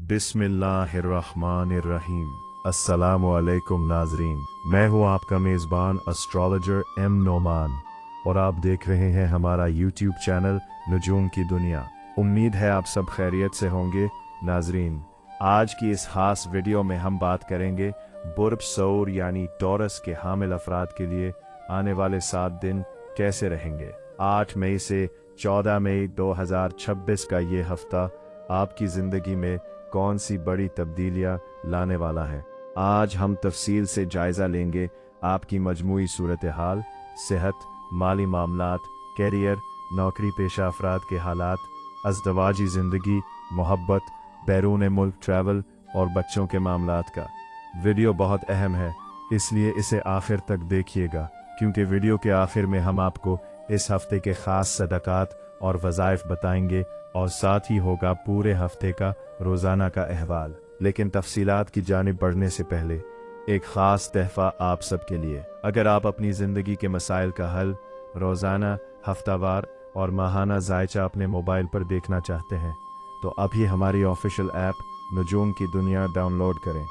बिस्मिल्लाहिर्रहमानिर्रहीम। अस्सलामुअलैकुम नाजरीन, मैं हूँ आपका मेज़बान एस्ट्रोलॉजर एम नोमान और आप देख रहे हैं हमारा यूट्यूब चैनल नजूम की दुनिया। उम्मीद है आप सब खैरियत से होंगे। नाजरीन, आज की इस खास वीडियो में हम बात करेंगे बुर्ज सौर यानी टॉरस के हामिल अफराद के लिए आने वाले 7 दिन कैसे रहेंगे। 8 मई से 14 मई 2026 का ये हफ्ता आपकी ज़िंदगी में कौन सी बड़ी तब्दीलियां लाने वाला है। आज हम तफसील से जायज़ा लेंगे आपकी मजमूई सूरत हाल, सेहत, माली मामलात, कैरियर, नौकरी पेशा अफराद के हालात, अज़दवाजी ज़िंदगी, मोहब्बत, बैरून मुल्क ट्रैवल और बच्चों के मामलात का। वीडियो बहुत अहम है, इसलिए इसे आखिर तक देखिएगा, क्योंकि वीडियो के आखिर में हम आपको इस हफ्ते के ख़ास सदक़ात और वज़ाइफ बताएंगे और साथ ही होगा पूरे हफ्ते का रोज़ाना का अहवाल। लेकिन तफसीलात की जानिब बढ़ने से पहले एक ख़ास तहफ़ा आप सब के लिए। अगर आप अपनी ज़िंदगी के मसाइल का हल रोज़ाना, हफ्तावार और माहाना ज़ायचा अपने मोबाइल पर देखना चाहते हैं तो अभी हमारी ऑफिशियल ऐप नजूम की दुनिया डाउनलोड करें।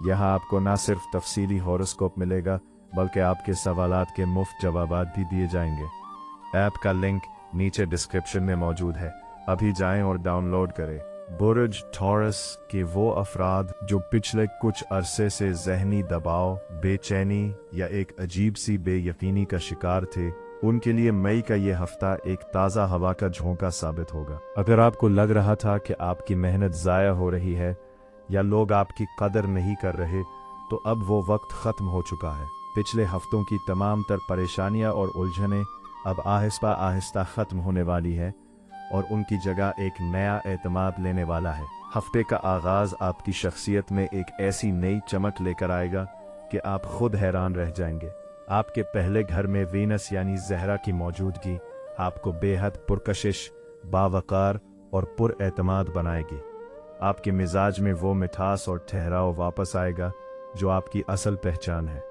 यहाँ आपको न सिर्फ तफसीली हॉरोस्कोप मिलेगा बल्कि आपके सवालात के मुफ्त जवाबात भी दिए जाएंगे। ऐप का लिंक नीचे डिस्क्रिप्शन में मौजूद है, अभी जाएं और डाउनलोड करें। बुर्ज टॉरस के वो अफराद जो पिछले कुछ अरसे से ज़हनी दबाव, बेचैनी या एक अजीब सी बेयकीनी का शिकार थे, उनके लिए मई का ये हफ्ता एक ताज़ा हवा का झोंका साबित होगा। अगर आपको लग रहा था कि आपकी मेहनत ज़ाया हो रही है या लोग आपकी कदर नहीं कर रहे, तो अब वो वक्त ख़त्म हो चुका है। पिछले हफ्तों की तमाम तर परेशानियां और उलझनें अब आहिस्ता आहिस्ता ख़त्म होने वाली है और उनकी जगह एक नया एतमाद लेने वाला है। हफ्ते का आगाज़ आपकी शख्सियत में एक ऐसी नई चमक लेकर आएगा कि आप खुद हैरान रह जाएंगे। आपके पहले घर में वीनस यानी ज़हरा की मौजूदगी आपको बेहद पुरकशिश, बावकार और पुरएतमाद बनाएगी। आपके मिजाज में वो मिठास और ठहराव वापस आएगा जो आपकी असल पहचान है।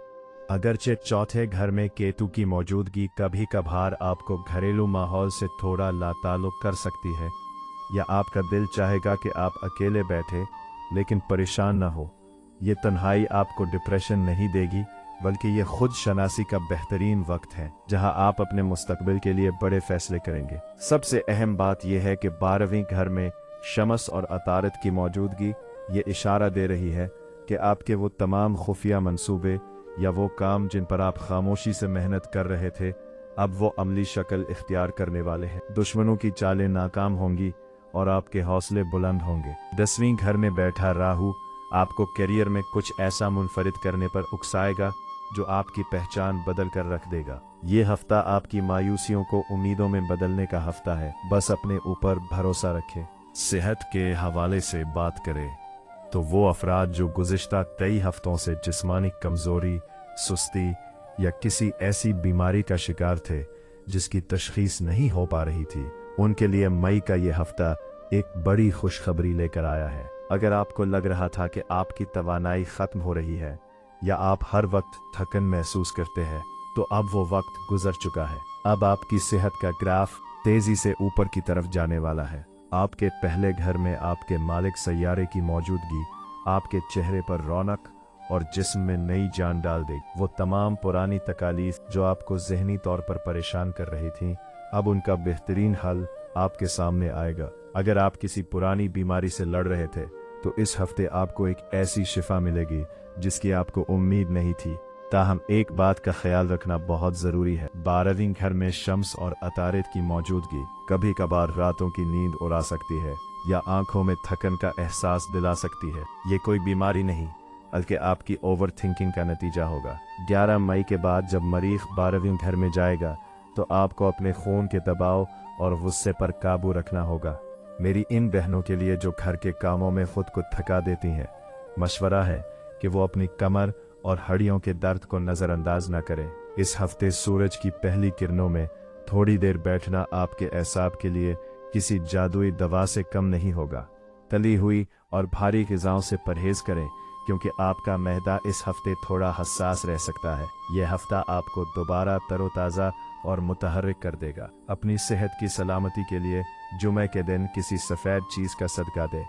अगरचे चौथे घर में केतु की मौजूदगी कभी कभार आपको घरेलू माहौल से थोड़ा लाताल्लुक़ कर सकती है, या आपका दिल चाहेगा कि आप अकेले बैठे लेकिन परेशान न हो। ये तन्हाई आपको डिप्रेशन नहीं देगी, बल्कि ये खुद शनासी का बेहतरीन वक्त है जहां आप अपने मुस्तकबिल के लिए बड़े फैसले करेंगे। सबसे अहम बात यह है कि 12वें घर में शमस और अतारत की मौजूदगी ये इशारा दे रही है कि आपके वो तमाम खुफिया मंसूबे या वो काम जिन पर आप खामोशी से मेहनत कर रहे थे, अब वो अमली शक्ल इख्तियार करने वाले हैं। दुश्मनों की चालें नाकाम होंगी और आपके हौसले बुलंद होंगे। 10वें घर में बैठा राहु आपको करियर में कुछ ऐसा मुनफरिद करने पर उकसाएगा जो आपकी पहचान बदल कर रख देगा। ये हफ्ता आपकी मायूसियों को उम्मीदों में बदलने का हफ्ता है, बस अपने ऊपर भरोसा रखें। सेहत के हवाले से बात करें तो वो अफराद जो गुज़िश्ता कई हफ्तों से जिस्मानी कमज़ोरी, सुस्ती या किसी ऐसी बीमारी का शिकार थे जिसकी तशख़ीस नहीं हो पा रही थी, उनके लिए मई का ये हफ्ता एक बड़ी खुशखबरी लेकर आया है। अगर आपको लग रहा था कि आपकी तवानाई ख़त्म हो रही है या आप हर वक्त थकन महसूस करते हैं, तो अब वो वक्त गुजर चुका है। अब आपकी सेहत का ग्राफ तेज़ी से ऊपर की तरफ जाने वाला है। आपके पहले घर में आपके मालिक सैयारे की मौजूदगी आपके चेहरे पर रौनक और जिस्म में नई जान डाल देगी। वो तमाम पुरानी तकालीफ जो आपको ज़हनी तौर पर परेशान कर रही थीं, अब उनका बेहतरीन हल आपके सामने आएगा। अगर आप किसी पुरानी बीमारी से लड़ रहे थे तो इस हफ्ते आपको एक ऐसी शिफा मिलेगी जिसकी आपको उम्मीद नहीं थी। ताहम एक बात का ख्याल रखना बहुत ज़रूरी है, 12वें घर में शम्स और अतारित की मौजूदगी कभी कभार रातों की नींद उड़ा सकती है या आंखों में थकन का एहसास दिला सकती है। ये कोई बीमारी नहीं बल्कि आपकी ओवर थिंकिंग का नतीजा होगा। 11 मई के बाद जब मरीख 12वें घर में जाएगा तो आपको अपने खून के दबाव और गुस्से पर काबू रखना होगा। मेरी इन बहनों के लिए जो घर के कामों में खुद को थका देती हैं, मशवरा है कि वो अपनी कमर और हड्डियों के दर्द को नज़रअंदाज न करें। इस हफ्ते सूरज की पहली किरणों में थोड़ी देर बैठना आपके एसाब के लिए किसी जादुई दवा से कम नहीं होगा। तली हुई और भारी ग़िज़ाओं से परहेज़ करें क्योंकि आपका मैदा इस हफ्ते थोड़ा हसास रह सकता है। यह हफ्ता आपको दोबारा तरोताज़ा और मुतहर्रिक कर देगा। अपनी सेहत की सलामती के लिए जुमे के दिन किसी सफ़ेद चीज़ का सदका दें।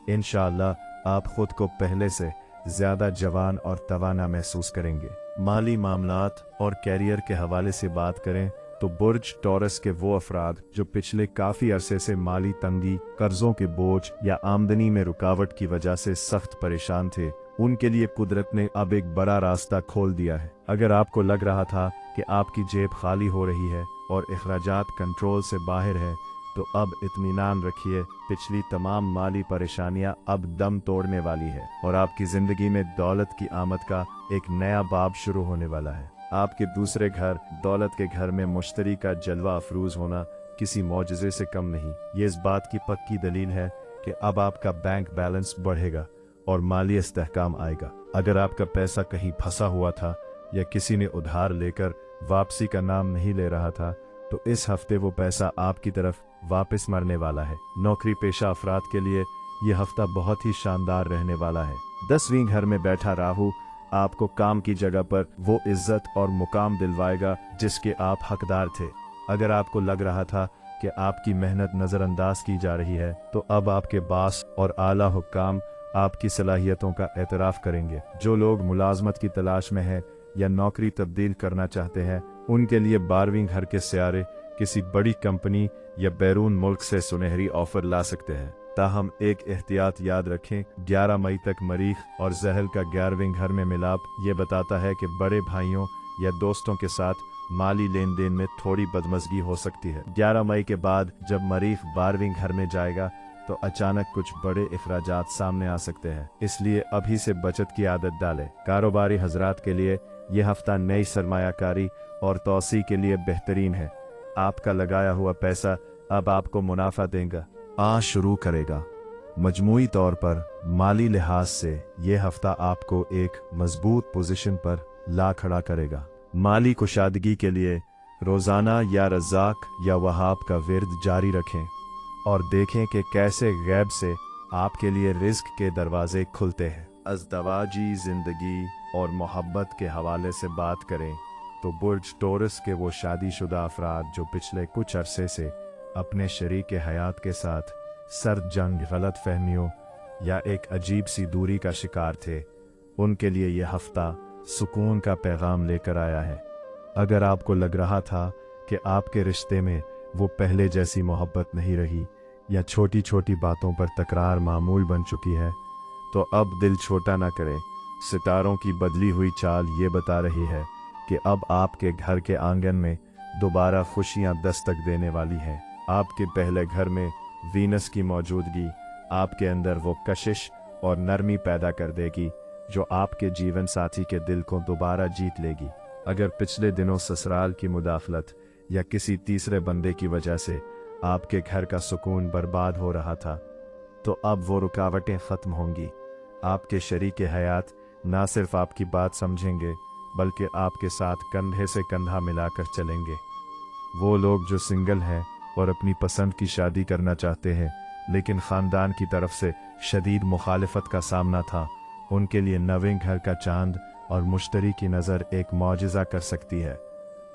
इंशाअल्लाह आप खुद को पहले से ज्यादा जवान और तवाना महसूस करेंगे। माली मामलात और कैरियर के हवाले से बात करें तो बुर्ज टॉरस के वो अफराद जो पिछले काफी अरसे से माली तंगी, कर्जों के बोझ या आमदनी में रुकावट की वजह से सख्त परेशान थे, उनके लिए कुदरत ने अब एक बड़ा रास्ता खोल दिया है। अगर आपको लग रहा था कि आपकी जेब खाली हो रही है और अखराजात कंट्रोल से बाहर है, तो अब इत्मीनान रखिए, पिछली तमाम माली परेशानियां अब दम तोड़ने वाली है और आपकी जिंदगी में दौलत की आमद का एक नया बाब शुरू होने वाला है। आपके दूसरे घर दौलत के घर में मुश्तरी का जलवा अफरूज होना किसी मौजज़े से कम नहीं। ये इस बात की पक्की दलील है कि अब आपका बैंक बैलेंस बढ़ेगा और माली इस्तेहकाम आएगा। अगर आपका पैसा कहीं फंसा हुआ था या किसी ने उधार लेकर वापसी का नाम नहीं ले रहा था, तो इस हफ्ते वो पैसा आपकी तरफ वापस मरने वाला है। नौकरी पेशा अफराद के लिए ये हफ्ता बहुत ही शानदार रहने वाला है। 10वें घर में बैठा राहु आपको काम की जगह पर वो इज्जत और मुकाम दिलवाएगा जिसके आप हकदार थे। अगर आपको लग रहा था कि आपकी मेहनत नज़रअंदाज की जा रही है, तो अब आपके बास और आला हुक्काम आपकी सलाहियतों का एतराफ़ करेंगे। जो लोग मुलाजमत की तलाश में हैं या नौकरी तब्दील करना चाहते हैं, उनके लिए 12वें घर के सियारे किसी बड़ी कंपनी या बैरून मुल्क से सुनहरी ऑफर ला सकते हैं। ताहम एक एहतियात याद रखें, 11 मई तक मरीख और जहल का 11वें घर में मिलाप ये बताता है कि बड़े भाइयों या दोस्तों के साथ माली लेन देन में थोड़ी बदमज़गी हो सकती है। 11 मई के बाद जब मरीख 12वें घर में जाएगा तो अचानक कुछ बड़े इखराजात सामने आ सकते हैं, इसलिए अभी से बचत की आदत डालें। कारोबारी हजरात के लिए ये हफ्ता नई सरमायाकारी और तौसी के लिए बेहतरीन है। आपका लगाया हुआ पैसा अब आपको मुनाफा देगा शुरू करेगा। मजमूई तौर पर माली लिहाज से ये हफ्ता आपको एक मजबूत पोजीशन पर ला खड़ा करेगा। माली कुशादगी के लिए रोजाना या रज़ाक या वहाब का विर्द जारी रखें और देखें कि कैसे गैब से आपके लिए रिस्क के दरवाजे खुलते हैं। अज़दवाजी जिंदगी और मोहब्बत के हवाले से बात करें तो बुर्ज टॉरस के वो शादीशुदा अफराद जो पिछले कुछ अरसे से अपने शरीक हयात के साथ सर्द जंग, गलत फहमियों या एक अजीब सी दूरी का शिकार थे, उनके लिए यह हफ्ता सुकून का पैगाम लेकर आया है। अगर आपको लग रहा था कि आपके रिश्ते में वो पहले जैसी मोहब्बत नहीं रही या छोटी छोटी बातों पर तकरार मामूल बन चुकी है, तो अब दिल छोटा ना करें। सितारों की बदली हुई चाल ये बता रही है कि अब आपके घर के आंगन में दोबारा खुशियां दस्तक देने वाली हैं। आपके पहले घर में वीनस की मौजूदगी आपके अंदर वो कशिश और नरमी पैदा कर देगी जो आपके जीवन साथी के दिल को दोबारा जीत लेगी। अगर पिछले दिनों ससुराल की मुदाखलत या किसी तीसरे बंदे की वजह से आपके घर का सुकून बर्बाद हो रहा था, तो अब वो रुकावटें ख़त्म होंगी। आपके शरीके हयात ना सिर्फ आपकी बात समझेंगे बल्कि आपके साथ कंधे से कंधा मिलाकर चलेंगे। वो लोग जो सिंगल हैं और अपनी पसंद की शादी करना चाहते हैं लेकिन ख़ानदान की तरफ से शदीद मुखालिफत का सामना था, उनके लिए 9वें घर का चांद और मुश्तरी की नज़र एक मौजिज़ा कर सकती है।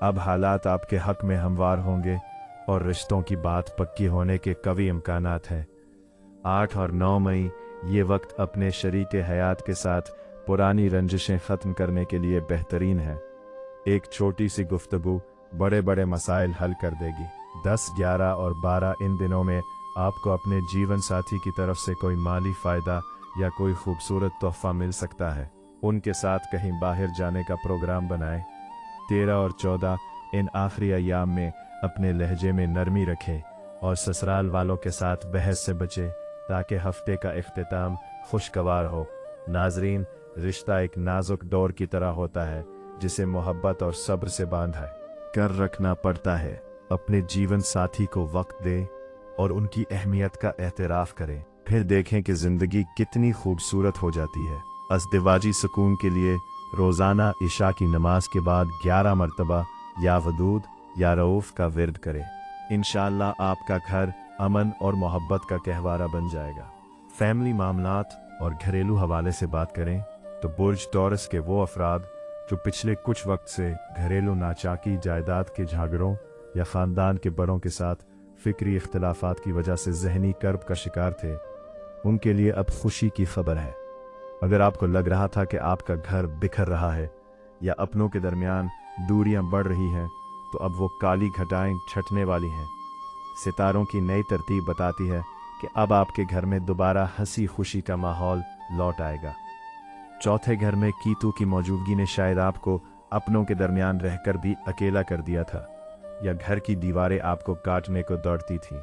अब हालात आपके हक में हमवार होंगे और रिश्तों की बात पक्की होने के कवी इम्कानात हैं। 8 और 9 मई ये वक्त अपने शरीके हयात के साथ पुरानी रंजिशें ख़त्म करने के लिए बेहतरीन है। एक छोटी सी गुफ्तगू बड़े बड़े मसाइल हल कर देगी। 10, 11 और 12 इन दिनों में आपको अपने जीवन साथी की तरफ से कोई माली फ़ायदा या कोई खूबसूरत तोहफ़ा मिल सकता है। उनके साथ कहीं बाहर जाने का प्रोग्राम बनाएं। 13 और 14 इन आखिरी अय्याम में अपने लहजे में नरमी रखें और ससुराल वालों के साथ बहस से बचें ताकि हफ्ते का इख्तिताम खुशगवार हो। नाजरीन, रिश्ता एक नाजुक डोर की तरह होता है जिसे मोहब्बत और सब्र से बांधा कर रखना पड़ता है। अपने जीवन साथी को वक्त दें और उनकी अहमियत का एहतराफ करें, फिर देखें कि ज़िंदगी कितनी खूबसूरत हो जाती है। अज़दिवाजी सुकून के लिए रोज़ाना इशा की नमाज के बाद 11 मरतबा या वदूद या रऊफ़ का विर्द करें। इंशाअल्लाह आपका घर अमन और मोहब्बत का कहवारा बन जाएगा। फैमिली मामलात और घरेलू हवाले से बात करें तो बुर्ज टॉरस के वो अफराद जो पिछले कुछ वक्त से घरेलू नाचाकी, जायदाद के झगड़ों या ख़ानदान के बड़ों के साथ फ़िक्री इख्तिलाफ़ात की वजह से ज़हनी कर्ब का शिकार थे, उनके लिए अब खुशी की खबर है। अगर आपको लग रहा था कि आपका घर बिखर रहा है या अपनों के दरमियान दूरियां बढ़ रही हैं, तो अब वो काली घटाएं छटने वाली हैं। सितारों की नई तरतीब बताती है कि अब आपके घर में दोबारा हंसी खुशी का माहौल लौट आएगा। चौथे घर में कीतू की मौजूदगी ने शायद आपको अपनों के दरमियान रहकर भी अकेला कर दिया था, या घर की दीवारें आपको काटने को दौड़ती थीं।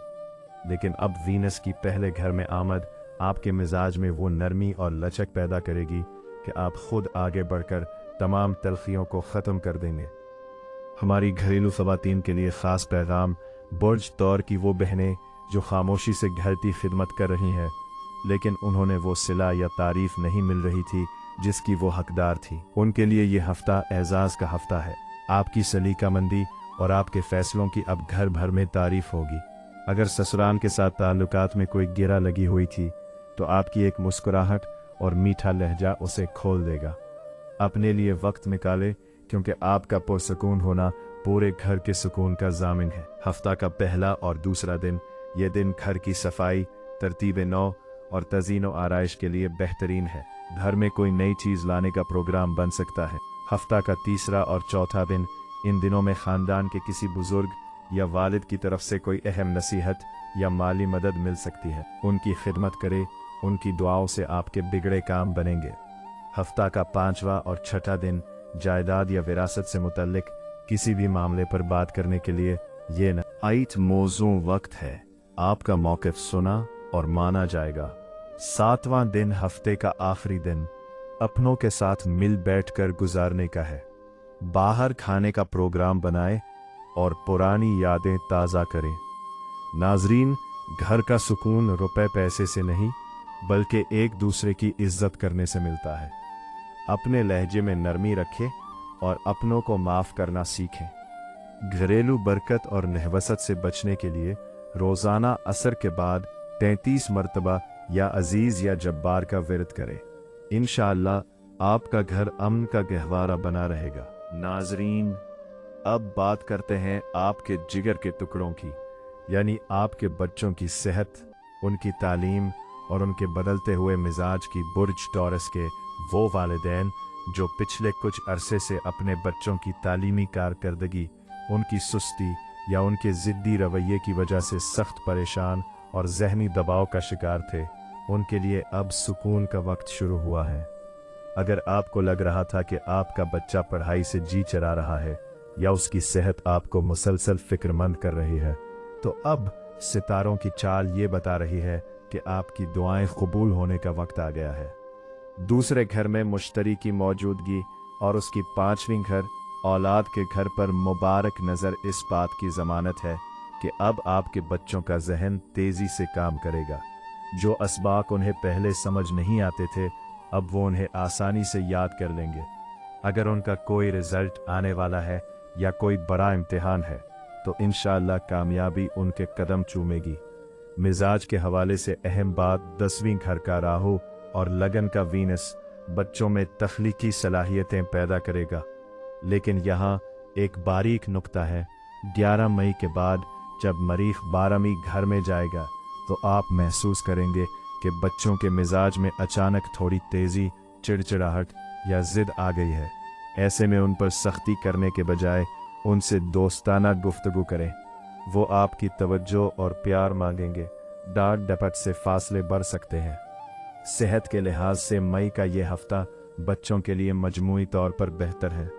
लेकिन अब वीनस की पहले घर में आमद आपके मिजाज में वो नरमी और लचक पैदा करेगी कि आप खुद आगे बढ़कर तमाम तलखियों को ख़त्म कर देंगे। हमारी घरेलू ख़वातीन के लिए ख़ास पैगाम बुर्ज तौर की वो बहनें जो खामोशी से घर की खिदमत कर रही हैं, लेकिन उन्होंने वो सिला या तारीफ नहीं मिल रही थी जिसकी वो हकदार थी। उनके लिए ये हफ्ता एजाज़ का हफ्ता है। आपकी सलीकामंदी और आपके फैसलों की अब घर भर में तारीफ होगी। अगर ससुराल के साथ ताल्लुकात में कोई गिरा लगी हुई थी, तो आपकी एक मुस्कुराहट और मीठा लहजा उसे खोल देगा। अपने लिए वक्त निकाले, क्योंकि आपका पुरसकून होना पूरे घर के सुकून का जामिन है। हफ्ता का पहला और दूसरा दिन, ये दिन घर की सफाई, तरतीब नौ और तज़ीनो आराइश के लिए बेहतरीन है। घर में कोई नई चीज़ लाने का प्रोग्राम बन सकता है। हफ्ता का तीसरा और चौथा दिन, इन दिनों में ख़ानदान के किसी बुजुर्ग या वालिद की तरफ से कोई अहम नसीहत या माली मदद मिल सकती है। उनकी खिदमत करे, उनकी दुआओं से आपके बिगड़े काम बनेंगे। हफ्ता का पांचवा और छठा दिन, जायदाद या विरासत से मुतल्लिक किसी भी मामले पर बात करने के लिए ये न आइट मौजू वक्त है। आपका मौक़िफ़ सुना और माना जाएगा। सातवां दिन, हफ्ते का आखिरी दिन, अपनों के साथ मिल बैठकर गुजारने का है। बाहर खाने का प्रोग्राम बनाएं और पुरानी यादें ताज़ा करें। नाजरीन, घर का सुकून रुपए पैसे से नहीं, बल्कि एक दूसरे की इज्जत करने से मिलता है। अपने लहजे में नरमी रखें और अपनों को माफ़ करना सीखें। घरेलू बरकत और नहवसत से बचने के लिए रोज़ाना असर के बाद 33 मरतबा या अजीज़ या जब्बार का विरद करें। इंशाअल्लाह आपका घर अमन का गहवारा बना रहेगा। नाजरीन, अब बात करते हैं आपके जिगर के टुकड़ों की, यानी आपके बच्चों की सेहत, उनकी तालीम और उनके बदलते हुए मिजाज की बुर्ज टॉरस के वो वालिदैन जो पिछले कुछ अरसे से अपने बच्चों की तालीमी कारकर्दगी, उनकी सुस्ती या उनके ज़िद्दी रवैये की वजह से सख्त परेशान और जहनी दबाव का शिकार थे। उनके लिए अब सुकून का वक्त शुरू हुआ है। अगर आपको लग रहा था कि आपका बच्चा पढ़ाई से जी चरा रहा है या उसकी सेहत आपको मुसलसल फिक्रमंद कर रही है, तो अब सितारों की चाल ये बता रही है कि आपकी दुआएं कबूल होने का वक्त आ गया है। दूसरे घर में मुश्तरी की मौजूदगी और उसकी पांचवीं घर औलाद के घर पर मुबारक नज़र इस बात की ज़मानत है कि अब आपके बच्चों का जहन तेज़ी से काम करेगा। जो असबाक उन्हें पहले समझ नहीं आते थे, अब वो उन्हें आसानी से याद कर लेंगे। अगर उनका कोई रिज़ल्ट आने वाला है या कोई बड़ा इम्तिहान है, तो इंशाअल्लाह कामयाबी उनके कदम चूमेगी। मिजाज के हवाले से अहम बात, 10वीं घर का राहु और लगन का वीनस बच्चों में तख्लीकी सलाहियतें पैदा करेगा। लेकिन यहाँ एक बारीक नुक्ता है। 11 मई के बाद जब मरीख 12वीं घर में जाएगा, तो आप महसूस करेंगे कि बच्चों के मिजाज में अचानक थोड़ी तेज़ी, चिड़चिड़ाहट या ज़िद आ गई है। ऐसे में उन पर सख्ती करने के बजाय उनसे दोस्ताना गुफ्तगू करें। वो आपकी तवज्जो और प्यार मांगेंगे। डांट डपट से फासले बढ़ सकते हैं। सेहत के लिहाज से मई का ये हफ्ता बच्चों के लिए मजमूई तौर पर बेहतर है,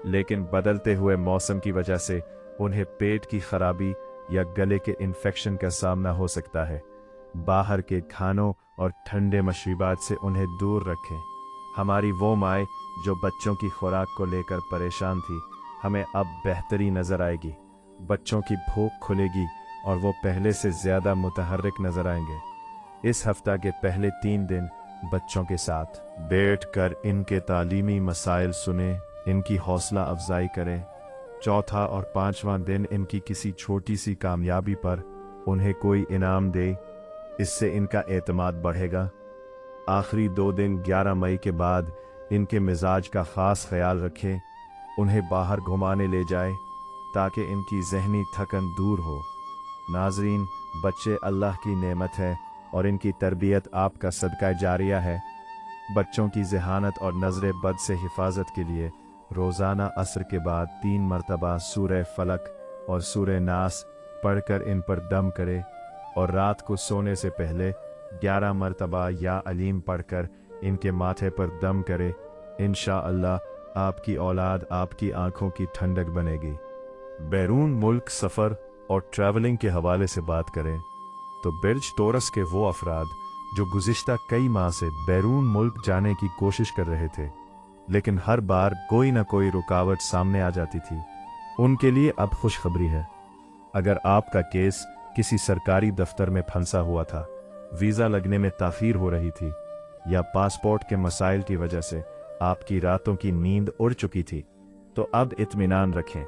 लेकिन बदलते हुए मौसम की वजह से उन्हें पेट की खराबी या गले के इन्फेक्शन का सामना हो सकता है। बाहर के खानों और ठंडे मशरूबात से उन्हें दूर रखें। हमारी वो माएँ जो बच्चों की खुराक को लेकर परेशान थी, हमें अब बेहतरी नज़र आएगी। बच्चों की भूख खुलेगी और वो पहले से ज़्यादा मुतहर्रिक नज़र आएंगे। इस हफ्ता के पहले 3 दिन बच्चों के साथ बैठकर इनके तालीमी मसाइल सुने, इनकी हौसला अफजाई करें। चौथा और 5वां दिन इनकी किसी छोटी सी कामयाबी पर उन्हें कोई इनाम दे, इससे इनका एतमाद बढ़ेगा। आखिरी 2 दिन 11 मई के बाद इनके मिजाज का ख़ास ख्याल रखें। उन्हें बाहर घुमाने ले जाए ताकि इनकी जहनी थकन दूर हो। नाजरीन, बच्चे अल्लाह की नेमत है और इनकी तरबियत आपका सदका जारिया है। बच्चों की ज़हानत और नज़र बद से हिफाजत के लिए रोज़ाना असर के बाद 3 मरतबा सूरह फलक और सूरह नास पढ़कर इन पर दम करे और रात को सोने से पहले 11 मरतबा या अलीम पढ़कर इनके माथे पर दम करे। इंशाअल्लाह आपकी औलाद आपकी आंखों की ठंडक बनेगी। बैरून मुल्क सफ़र और ट्रैवलिंग के हवाले से बात करें तो बिर्ज टोरस के वो अफराद जो गुज़िश्ता कई माह से बैरून मुल्क जाने की कोशिश कर रहे थे, लेकिन हर बार कोई ना कोई रुकावट सामने आ जाती थी, उनके लिए अब खुशखबरी है। अगर आपका केस किसी सरकारी दफ्तर में फंसा हुआ था, वीज़ा लगने में ताख़ीर हो रही थी, या पासपोर्ट के मसाइल की वजह से आपकी रातों की नींद उड़ चुकी थी, तो अब इत्मीनान रखें।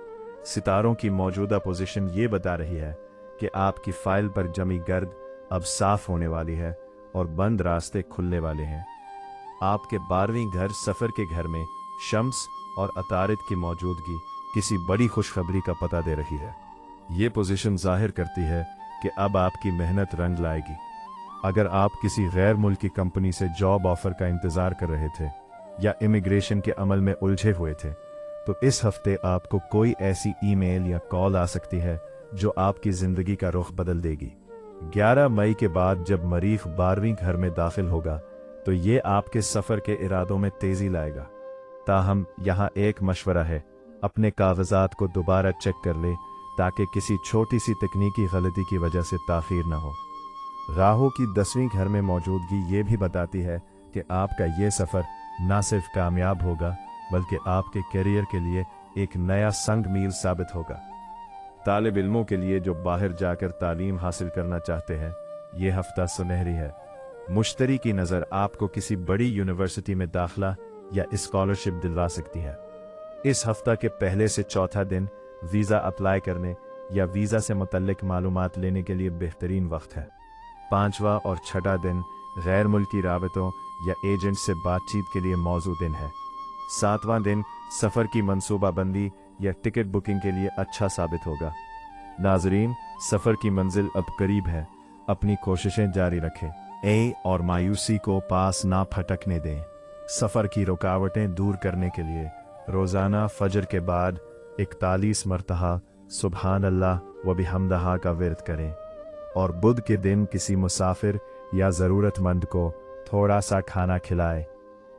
सितारों की मौजूदा पोजीशन ये बता रही है कि आपकी फाइल पर जमी गर्द अब साफ होने वाली है और बंद रास्ते खुलने वाले हैं। आपके 12वीं घर सफ़र के घर में शम्स और अतारिद की मौजूदगी किसी बड़ी खुशखबरी का पता दे रही है। ये पोजीशन जाहिर करती है कि अब आपकी मेहनत रंग लाएगी। अगर आप किसी गैर मुल्की कंपनी से जॉब ऑफर का इंतज़ार कर रहे थे या इमिग्रेशन के अमल में उलझे हुए थे, तो इस हफ्ते आपको कोई ऐसी ईमेल या कॉल आ सकती है जो आपकी ज़िंदगी का रुख बदल देगी। 11 मई के बाद जब मरीख 12वीं घर में दाखिल होगा तो ये आपके सफ़र के इरादों में तेज़ी लाएगा। ताहम यहाँ एक मशवरा है, अपने कागजात को दोबारा चेक कर ले ताकि किसी छोटी सी तकनीकी गलती की वजह से ताख़ीर न हो। राहु की 10वीं घर में मौजूदगी ये भी बताती है कि आपका ये सफ़र न सिर्फ कामयाब होगा बल्कि आपके करियर के लिए एक नया संग मील साबित होगा। तालिब इल्मों के लिए जो बाहर जाकर तालीम हासिल करना चाहते हैं, ये हफ्ता सुनहरी है। मुश्तरी की नज़र आपको किसी बड़ी यूनिवर्सिटी में दाखिला या स्कॉलरशिप दिलवा सकती है। इस हफ्ता के पहले से चौथा दिन वीज़ा अप्लाई करने या वीज़ा से मुतल्लिक मालूमात लेने के लिए बेहतरीन वक्त है। 5वां और 6ठा दिन गैर मुल्की राबतों या एजेंट से बातचीत के लिए मौजू दिन है। 7वां दिन सफ़र की मनसूबाबंदी या टिकट बुकिंग के लिए अच्छा साबित होगा। नाजरीन, सफ़र की मंजिल अब करीब है, अपनी कोशिशें जारी रखें और मायूसी को पास ना फटकने दें। सफ़र की रुकावटें दूर करने के लिए रोज़ाना फजर के बाद 41 मरतबा सुबहान अल्लाह व बिहम्दहा का विर्द करें और बुध के दिन किसी मुसाफिर या ज़रूरतमंद को थोड़ा सा खाना खिलाएं।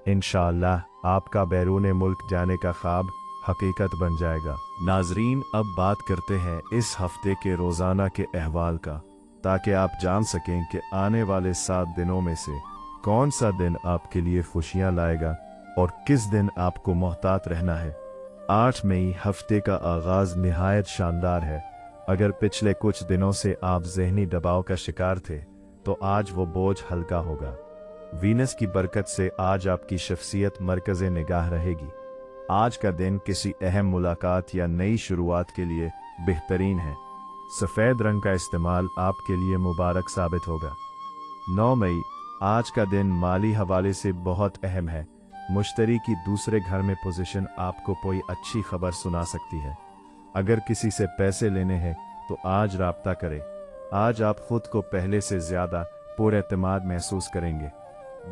इंशाअल्लाह आपका बैरून मुल्क जाने का ख्वाब हकीकत बन जाएगा। नाजरीन, अब बात करते हैं इस हफ्ते के रोज़ाना के अहवाल का, ताकि आप जान सकें कि आने वाले 7 दिनों में से कौन सा दिन आपके लिए खुशियां लाएगा और किस दिन आपको मोहतात रहना है। 8 मई हफ्ते का आगाज निहायत शानदार है। अगर पिछले कुछ दिनों से आप जहनी दबाव का शिकार थे, तो आज वो बोझ हल्का होगा। वीनस की बरकत से आज आपकी शख्सियत मरकज़े निगाह रहेगी। आज का दिन किसी अहम मुलाकात या नई शुरुआत के लिए बेहतरीन है। सफ़ेद रंग का इस्तेमाल आपके लिए मुबारक साबित होगा। 9 मई आज का दिन माली हवाले से बहुत अहम है। मुश्तरी की दूसरे घर में पोजीशन आपको कोई अच्छी खबर सुना सकती है। अगर किसी से पैसे लेने हैं तो आज राब्ता करें। आज आप खुद को पहले से ज़्यादा पुरएतमाद महसूस करेंगे।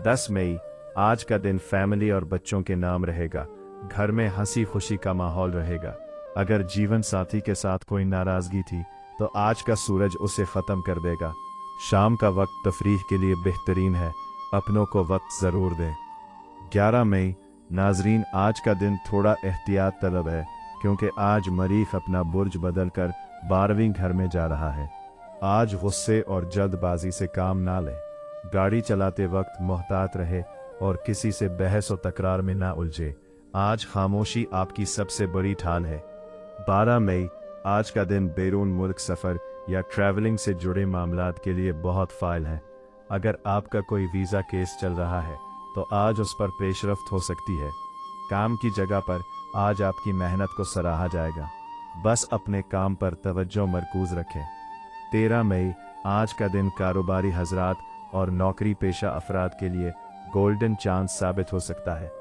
10 मई आज का दिन फैमिली और बच्चों के नाम रहेगा। घर में हंसी खुशी का माहौल रहेगा। अगर जीवन साथी के साथ कोई नाराज़गी थी तो आज का सूरज उसे ख़त्म कर देगा। शाम का वक्त तफरीह के लिए बेहतरीन है, अपनों को वक्त ज़रूर दें। 11 मई नाजरीन, आज का दिन थोड़ा एहतियात तलब है, क्योंकि आज मरीख अपना बुर्ज बदल कर 12वीं घर में जा रहा है। आज गुस्से और जल्दबाजी से काम ना लें। गाड़ी चलाते वक्त मोहतात रहे और किसी से बहस और तकरार में ना उलझे। आज खामोशी आपकी सबसे बड़ी ढाल है। 12 मई आज का दिन बैरून मुल्क सफ़र या ट्रैवलिंग से जुड़े मामलात के लिए बहुत फ़ाइल है। अगर आपका कोई वीज़ा केस चल रहा है तो आज उस पर पेशरफ्त हो सकती है। काम की जगह पर आज आपकी मेहनत को सराहा जाएगा। बस अपने काम पर तवज्जो मरकूज़ रखें। 13 मई आज का दिन कारोबारी हजरात और नौकरी पेशा अफराद के लिए गोल्डन चांस साबित हो सकता है।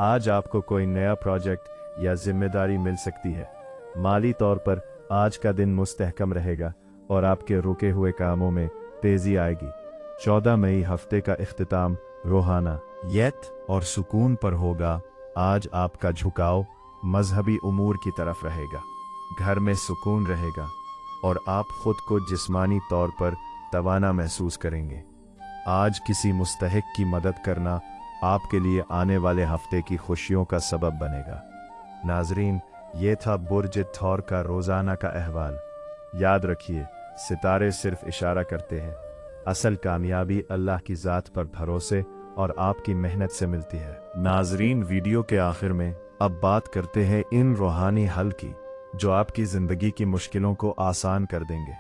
आज आपको कोई नया प्रोजेक्ट या जिम्मेदारी मिल सकती है। माली तौर पर आज का दिन मुस्तहकम रहेगा और आपके रुके हुए कामों में तेज़ी आएगी। 14 मई हफ्ते का इख्तिताम रूहाना यत और सुकून पर होगा। आज आपका झुकाव मजहबी उमूर की तरफ रहेगा, घर में सुकून रहेगा और आप खुद को जिस्मानी तौर पर तवाना महसूस करेंगे। आज किसी मुस्तहिक की मदद करना आपके लिए आने वाले हफ्ते की खुशियों का सबब बनेगा। नाजरीन, ये था बुर्ज थौर का रोज़ाना का अहवाल। याद रखिए, सितारे सिर्फ इशारा करते हैं, असल कामयाबी अल्लाह की ज़ात पर भरोसे और आपकी मेहनत से मिलती है। नाजरीन, वीडियो के आखिर में अब बात करते हैं इन रूहानी हल की जो आपकी ज़िंदगी की मुश्किलों को आसान कर देंगे।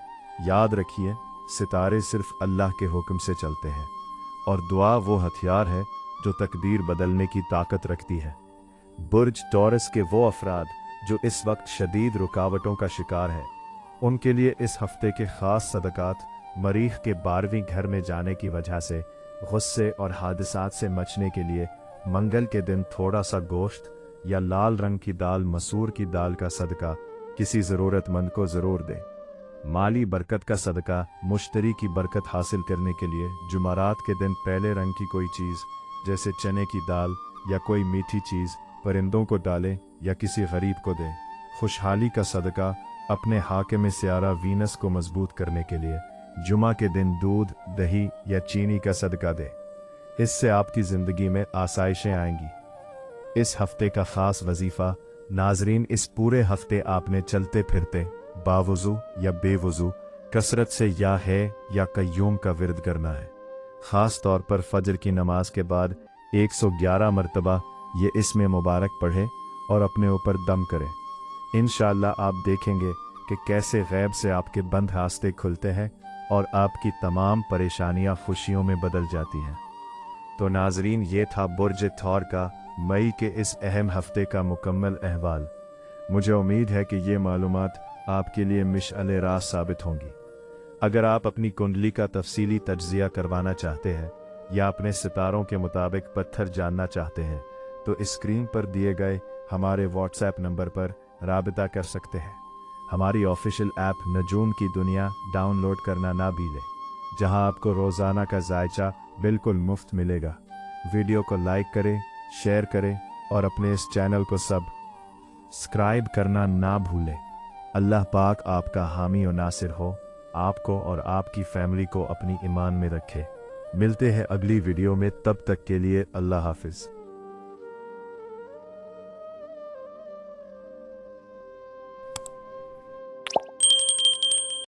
याद रखिए, सितारे सिर्फ अल्लाह के हुक्म से चलते हैं और दुआ वो हथियार है जो तकदीर बदलने की ताकत रखती है। बुर्ज टॉरस के वो अफराद जो इस वक्त शदीद रुकावटों का शिकार है, उनके लिए इस हफ्ते के ख़ास सदक़ात मरीख़ के 12वीं घर में जाने की वजह से गुस्से और हादसात से बचने के लिए मंगल के दिन थोड़ा सा गोश्त या लाल रंग की दाल, मसूर की दाल का सदका किसी ज़रूरतमंद को ज़रूर दें। माली बरकत का सदका मुश्तरी की बरकत हासिल करने के लिए जुमारात के दिन पहले रंग की कोई चीज़ जैसे चने की दाल या कोई मीठी चीज़ परिंदों को डालें या किसी गरीब को दें। खुशहाली का सदका अपने हाकिम सियारा वीनस को मजबूत करने के लिए जुमा के दिन दूध, दही या चीनी का सदका दें। इससे आपकी ज़िंदगी में आसाइशें आएंगी। इस हफ्ते का ख़ास वजीफ़ा नाजरीन, इस पूरे हफ्ते आपने चलते फिरते बावुज़ू या बेवुज़ू कसरत से या है या कय्यूम का विर्द करना है। ख़ास तौर पर फ़जर की नमाज के बाद 111 मरतबा ये इसमें मुबारक पढ़े और अपने ऊपर दम करें। इंशाअल्लाह आप देखेंगे कि कैसे गैब से आपके बंद रास्ते खुलते हैं और आपकी तमाम परेशानियां खुशियों में बदल जाती हैं। तो नाजरीन, ये था बुर्ज थौर का मई के इस अहम हफ्ते का मुकम्मल अहवाल। मुझे उम्मीद है कि ये मालूमात आपके लिए मिशअल राह साबित होंगी। अगर आप अपनी कुंडली का तफसीली तज्ज़िया करवाना चाहते हैं या अपने सितारों के मुताबिक पत्थर जानना चाहते हैं तो स्क्रीन पर दिए गए हमारे व्हाट्सएप नंबर पर राबिता कर सकते हैं। हमारी ऑफिशियल ऐप नजूम की दुनिया डाउनलोड करना ना भूलें, जहां आपको रोज़ाना का जायचा बिल्कुल मुफ्त मिलेगा। वीडियो को लाइक करें, शेयर करें और अपने इस चैनल को सब्सक्राइब करना ना भूलें। अल्लाह पाक आपका हामी और नासिर हो, आपको और आपकी फैमिली को अपनी ईमान में रखे। मिलते हैं अगली वीडियो में, तब तक के लिए अल्लाह हाफिज़।